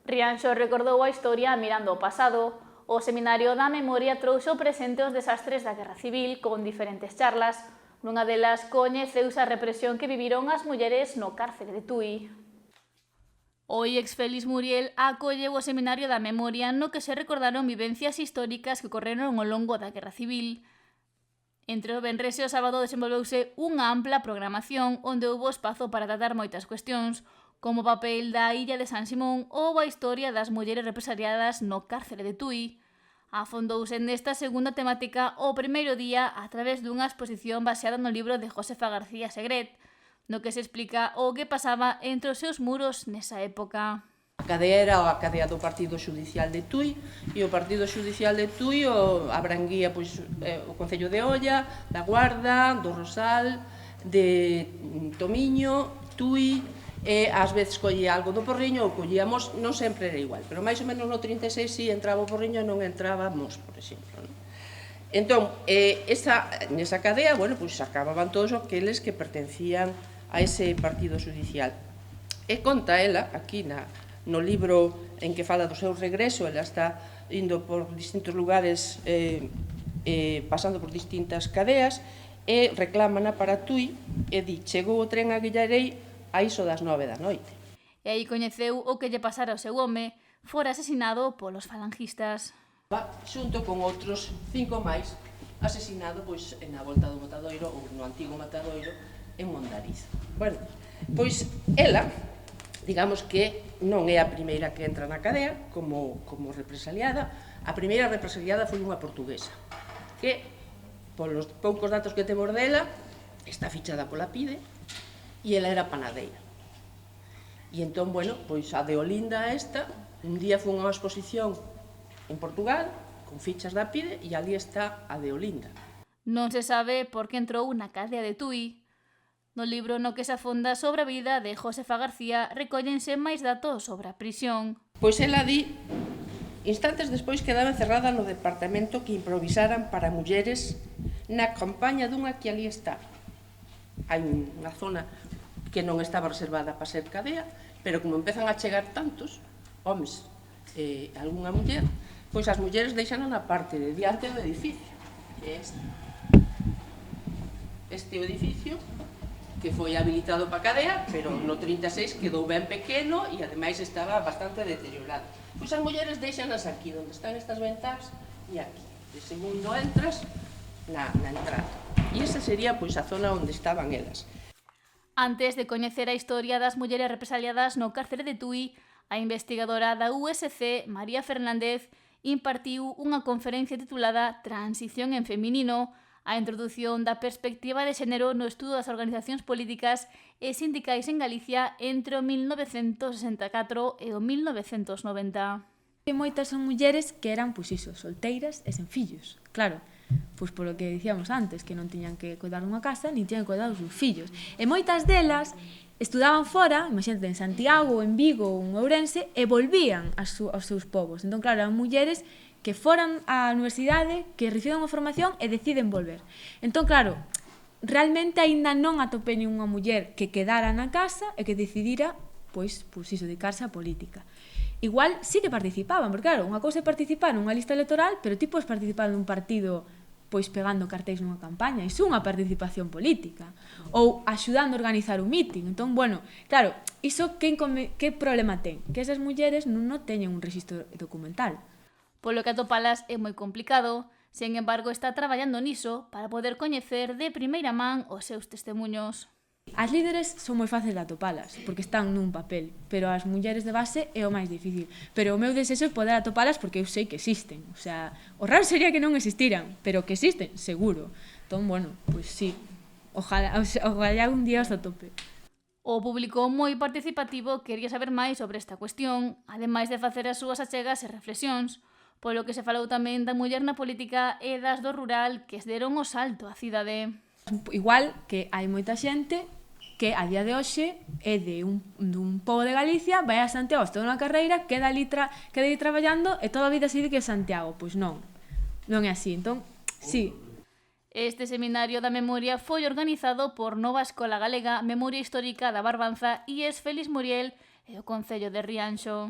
Rianxo recordou a historia mirando ao pasado. O Seminario da Memoria trouxo presente os desastres da Guerra Civil con diferentes charlas. Nunha delas coñeceuse a represión que viviron as mulleres no cárcere de Tui. O IEX Félix Muriel acolleu o Seminario da Memoria no que se recordaron vivencias históricas que ocorreron ao longo da Guerra Civil. Entre o venres e o sábado desenvolveuse unha ampla programación onde houbo espazo para tratar moitas cuestións, como o papel da illa de San Simón ou a historia das mulleres represaliadas no cárcere de Tui. Afondouse nesta segunda temática o primeiro día a través dunha exposición baseada no libro de Josefa García Segret, no que se explica o que pasaba entre os seus muros nesa época. A cadea era a cadea do Partido Xudicial de Tui e o Partido Xudicial de Tui abranguía o Concello de Olla, da Guarda, do Rosal, de Tomiño, Tui, e ás veces collía algo do Porriño ou collíamos, non sempre era igual, pero máis ou menos no 36 si entraba o Porriño e non entrábamos, por exemplo. Entón, nesa cadea, acababan todos aqueles que pertencían a ese partido xudicial. E conta ela, aquí no libro en que fala do seu regreso, ela está indo por distintos lugares, pasando por distintas cadeas, e reclámana para Tui, e di, chegou o tren a Guillarei a iso das 9 da noite. E aí coñeceu o que lle pasara ao seu home, fora asesinado polos falangistas. Xunto con outros 5 máis, asesinado na volta do Matadoiro, ou no antigo Matadoiro, en Mondariz. Pois ela, digamos que non é a primeira que entra na cadea como represaliada. A primeira represaliada foi unha portuguesa, que, polos poucos datos que temos dela, está fichada pola PIDE, e ela era panadeira. E entón, a de Olinda un día foi unha exposición en Portugal, con fichas da PIDE, e ali está a de Olinda. Non se sabe por que entrou na cadea de Tui. No libro no que se afonda sobre a vida de Josefa García recóllense máis datos sobre a prisión. Pois ela di, instantes despois quedaba encerrada no departamento que improvisaran para mulleres na campaña dunha que ali está. Hai unha zona que non estaba reservada para ser cadea, pero como empezan a chegar tantos homes e algunha muller, pois as mulleres deixan na parte de diante do edificio, que é este edificio que foi habilitado para cadea, pero no 36 quedou ben pequeno e ademais estaba bastante deteriorado. Pois as mulleres deixanas aquí, onde están estas ventás, e aquí. De segundo entras na entrada. E esa sería a zona onde estaban elas. Antes de coñecer a historia das mulleres represaliadas no cárcere de Tui, a investigadora da USC, María Fernández, impartiu unha conferencia titulada Transición en feminino, a introdución da perspectiva de xénero no estudo das organizacións políticas e sindicais en Galicia entre o 1964 e o 1990. Moitas son mulleres que eran, solteiras e sen fillos, claro. Pois polo que dicíamos antes, que non tiñan que cuidar dunha casa, nin tiñan que cuidar dos seus fillos. E moitas delas estudaban fora, imagínate, en Santiago, en Vigo ou en Ourense, e volvían aos seus povos. Entón, claro, eran mulleres que foran á universidade, que reciben unha formación e deciden volver. Entón, claro, realmente aínda non atopei ninguna muller que quedara na casa e que decidira, dedicarse á política. Igual sí que participaban, porque claro, unha cousa é participar nunha lista electoral, pero ti podes participar nun partido pegando cartéis nunha campaña, iso é unha participación política, ou axudando a organizar un mitin. Entón, claro, iso que problema ten? Que esas mulleres non teñen un rexistro documental. Polo que atopalas é moi complicado, sen embargo está traballando niso para poder coñecer de primeira man os seus testemuños. As líderes son moi fáciles de atopalas, porque están nun papel, pero as mulleres de base é o máis difícil. Pero o meu desexo é poder atopalas porque eu sei que existen. O sea, o raro sería que non existiran, pero que existen, seguro. Entón, sí, ojalá un día os atope. O público moi participativo quería saber máis sobre esta cuestión, ademais de facer as súas achegas e reflexións, polo que se falou tamén da muller na política e das do rural que deron o salto á cidade. Igual que hai moita xente que a día de hoxe é dun pobo de Galicia, vai a Santiago, está unha carreira, queda ali traballando e toda a vida se dedica a Santiago. Pois non é así. Entón, sí. Este Seminario da Memoria foi organizado por Nova Escola Galega, Memoria Histórica da Barbanza, IEX Félix Muriel e o Concello de Rianxo.